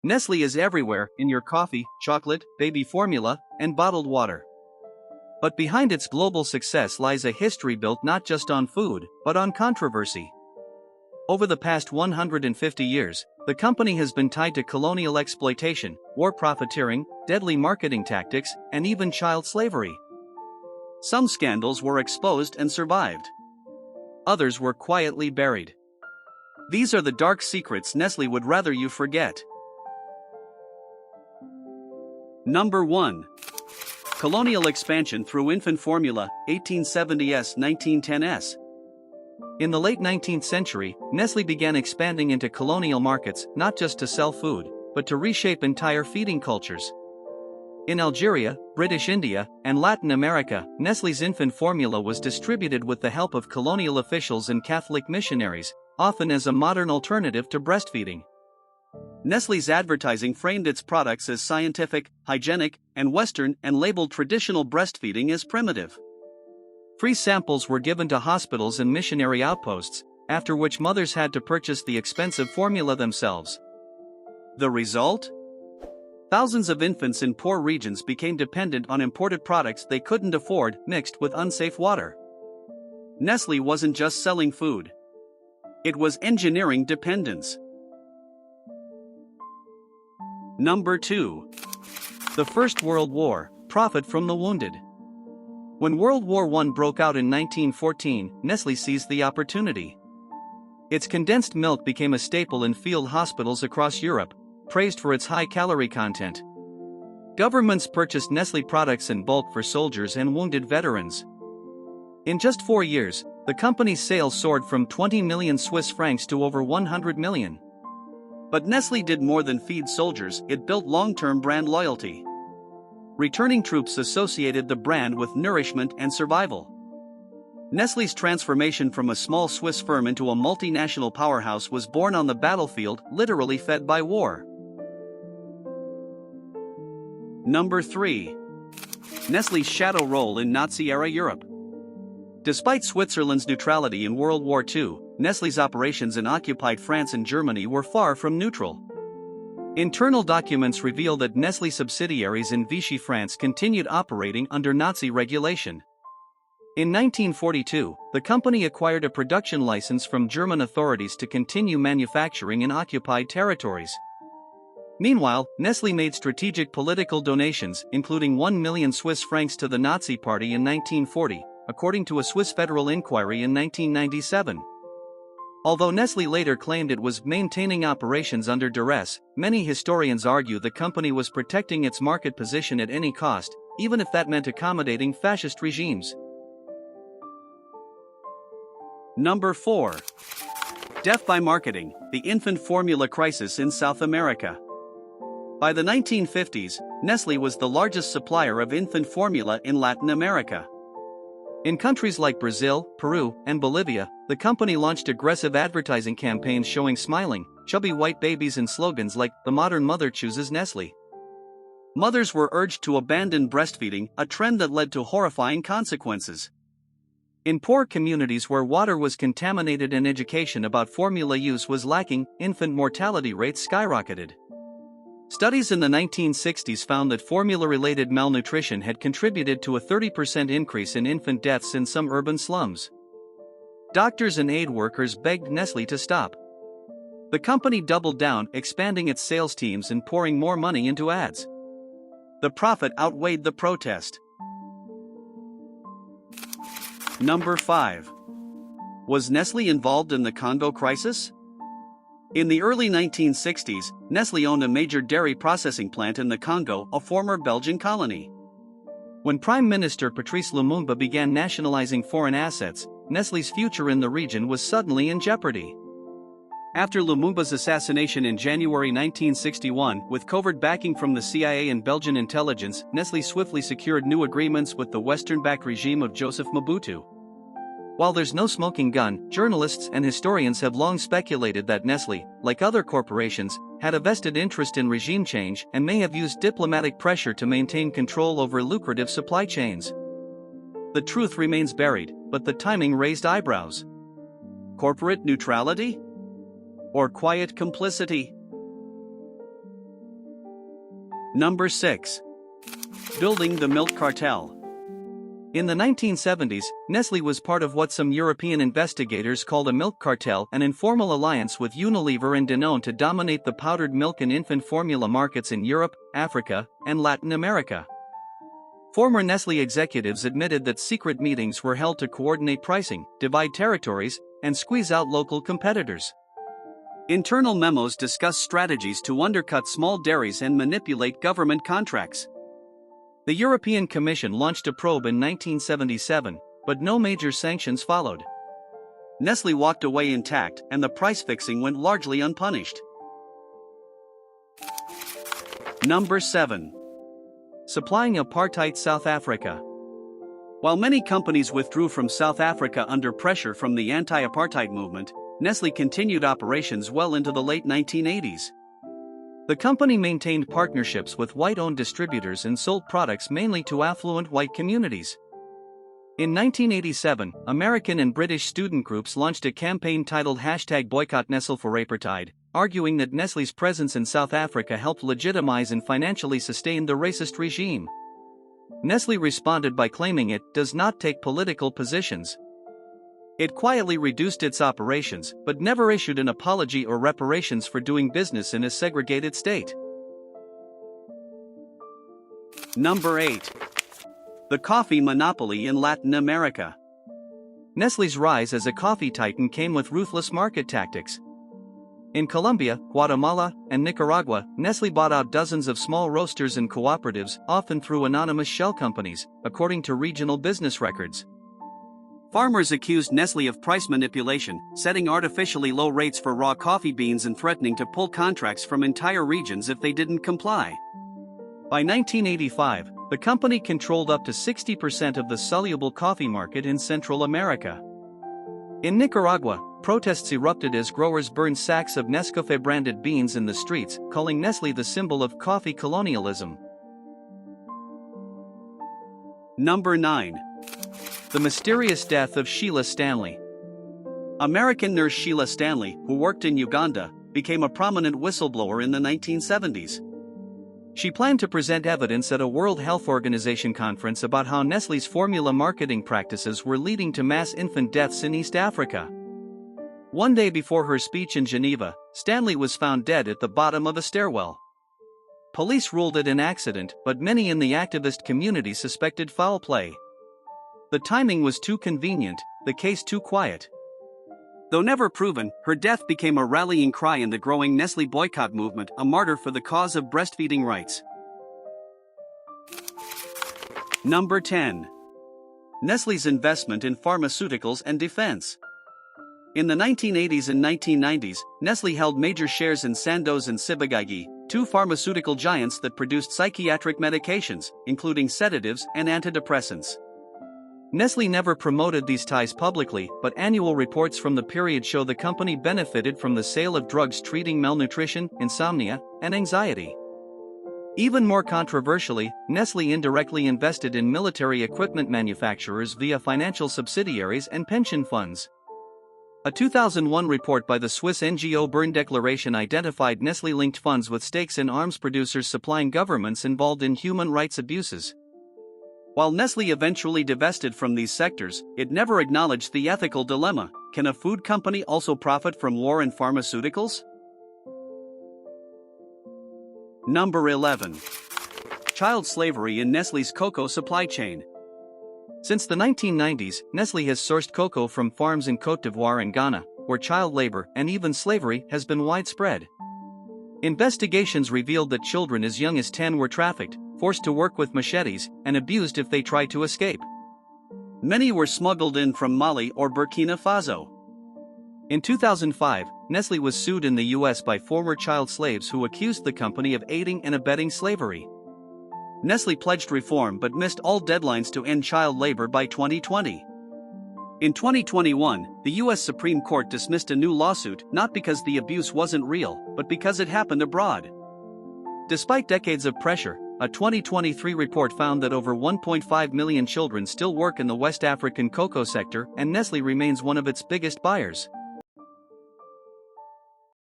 Nestle is everywhere, in your coffee, chocolate, baby formula, and bottled water. But behind its global success lies a history built not just on food, but on controversy. Over the past 150 years, the company has been tied to colonial exploitation, war profiteering, deadly marketing tactics, and even child slavery. Some scandals were exposed and survived. Others were quietly buried. These are the dark secrets Nestle would rather you forget. Number 1. Colonial expansion through infant formula, 1870s-1910s. In the late 19th century, Nestle began expanding into colonial markets, not just to sell food, but to reshape entire feeding cultures. In Algeria, British India, and Latin America, Nestle's infant formula was distributed with the help of colonial officials and Catholic missionaries, often as a modern alternative to breastfeeding. Nestle's advertising framed its products as scientific, hygienic, and Western and labeled traditional breastfeeding as primitive. Free samples were given to hospitals and missionary outposts, after which mothers had to purchase the expensive formula themselves. The result? Thousands of infants in poor regions became dependent on imported products they couldn't afford, mixed with unsafe water. Nestle wasn't just selling food. It was engineering dependence. Number 2. The First World War, profit from the wounded. When World War I broke out in 1914, Nestle seized the opportunity. Its condensed milk became a staple in field hospitals across Europe, praised for its high calorie content. Governments purchased Nestle products in bulk for soldiers and wounded veterans. In just 4 years, the company's sales soared from 20 million Swiss francs to over 100 million. But Nestle did more than feed soldiers, it built long-term brand loyalty. Returning troops associated the brand with nourishment and survival. Nestle's transformation from a small Swiss firm into a multinational powerhouse was born on the battlefield, literally fed by war. Number 3. Nestle's shadow role in Nazi-era Europe. Despite Switzerland's neutrality in World War II, Nestle's operations in occupied France and Germany were far from neutral. Internal documents reveal that Nestle subsidiaries in Vichy France continued operating under Nazi regulation. In 1942, the company acquired a production license from German authorities to continue manufacturing in occupied territories. Meanwhile, Nestle made strategic political donations, including 1 million Swiss francs to the Nazi Party in 1940, according to a Swiss federal inquiry in 1997. Although Nestle later claimed it was maintaining operations under duress, many historians argue the company was protecting its market position at any cost, even if that meant accommodating fascist regimes. Number 4. Death by marketing, the infant formula crisis in South America. By the 1950s, Nestle was the largest supplier of infant formula in Latin America. In countries like Brazil, Peru, and Bolivia, the company launched aggressive advertising campaigns showing smiling, chubby white babies and slogans like, "The modern mother chooses Nestle." Mothers were urged to abandon breastfeeding, a trend that led to horrifying consequences. In poor communities where water was contaminated and education about formula use was lacking, infant mortality rates skyrocketed. Studies in the 1960s found that formula-related malnutrition had contributed to a 30% increase in infant deaths in some urban slums. Doctors and aid workers begged Nestle to stop. The company doubled down, expanding its sales teams and pouring more money into ads. The profit outweighed the protest. Number 5. Was Nestle involved in the Congo Crisis? In the early 1960s, Nestle owned a major dairy processing plant in the Congo, a former Belgian colony. When Prime Minister Patrice Lumumba began nationalizing foreign assets, Nestle's future in the region was suddenly in jeopardy. After Lumumba's assassination in January 1961, with covert backing from the CIA and Belgian intelligence, Nestle swiftly secured new agreements with the Western-backed regime of Joseph Mobutu. While there's no smoking gun, journalists and historians have long speculated that Nestle, like other corporations, had a vested interest in regime change and may have used diplomatic pressure to maintain control over lucrative supply chains. The truth remains buried, but the timing raised eyebrows. Corporate neutrality? Or quiet complicity? Number 6. Building the milk cartel. In the 1970s, Nestlé was part of what some European investigators called a milk cartel, an informal alliance with Unilever and Danone to dominate the powdered milk and infant formula markets in Europe, Africa, and Latin America. Former Nestlé executives admitted that secret meetings were held to coordinate pricing, divide territories, and squeeze out local competitors. Internal memos discuss strategies to undercut small dairies and manipulate government contracts. The European Commission launched a probe in 1977, but no major sanctions followed. Nestlé walked away intact, and the price fixing went largely unpunished. Number 7. Supplying apartheid South Africa. While many companies withdrew from South Africa under pressure from the anti-apartheid movement, Nestlé continued operations well into the late 1980s. The company maintained partnerships with white-owned distributors and sold products mainly to affluent white communities. In 1987, American and British student groups launched a campaign titled #BoycottNestle4Apartheid, arguing that Nestlé's presence in South Africa helped legitimize and financially sustain the racist regime. Nestlé responded by claiming it does not take political positions. It quietly reduced its operations, but never issued an apology or reparations for doing business in a segregated state. Number 8. The coffee monopoly in Latin America. Nestlé's rise as a coffee titan came with ruthless market tactics. In Colombia, Guatemala, and Nicaragua, Nestlé bought out dozens of small roasters and cooperatives, often through anonymous shell companies, according to regional business records. Farmers accused Nestlé of price manipulation, setting artificially low rates for raw coffee beans and threatening to pull contracts from entire regions if they didn't comply. By 1985, the company controlled up to 60% of the soluble coffee market in Central America. In Nicaragua, protests erupted as growers burned sacks of Nescafé branded beans in the streets, calling Nestlé the symbol of coffee colonialism. Number 9. The mysterious death of Sheila Stanley. American nurse Sheila Stanley, who worked in Uganda, became a prominent whistleblower in the 1970s. She planned to present evidence at a World Health Organization conference about how Nestlé's formula marketing practices were leading to mass infant deaths in East Africa. One day before her speech in Geneva, Stanley was found dead at the bottom of a stairwell. Police ruled it an accident, but many in the activist community suspected foul play. The timing was too convenient, the case too quiet. Though never proven, her death became a rallying cry in the growing Nestlé boycott movement, a martyr for the cause of breastfeeding rights. Number 10. Nestlé's investment in pharmaceuticals and defense. In the 1980s and 1990s, Nestlé held major shares in Sandoz and Ciba-Geigy, two pharmaceutical giants that produced psychiatric medications, including sedatives and antidepressants. Nestlé never promoted these ties publicly, but annual reports from the period show the company benefited from the sale of drugs treating malnutrition, insomnia, and anxiety. Even more controversially, Nestlé indirectly invested in military equipment manufacturers via financial subsidiaries and pension funds. A 2001 report by the Swiss NGO Bern Declaration identified Nestlé-linked funds with stakes in arms producers supplying governments involved in human rights abuses. While Nestlé eventually divested from these sectors, it never acknowledged the ethical dilemma: can a food company also profit from war and pharmaceuticals? Number 11. Child slavery in Nestlé's cocoa supply chain. Since the 1990s, Nestlé has sourced cocoa from farms in Côte d'Ivoire and Ghana, where child labor and even slavery has been widespread. Investigations revealed that children as young as 10 were trafficked, forced to work with machetes, and abused if they tried to escape. Many were smuggled in from Mali or Burkina Faso. In 2005, Nestlé was sued in the US by former child slaves who accused the company of aiding and abetting slavery. Nestlé pledged reform but missed all deadlines to end child labor by 2020. In 2021, the US Supreme Court dismissed a new lawsuit not because the abuse wasn't real, but because it happened abroad. Despite decades of pressure, a 2023 report found that over 1.5 million children still work in the West African cocoa sector, and Nestlé remains one of its biggest buyers.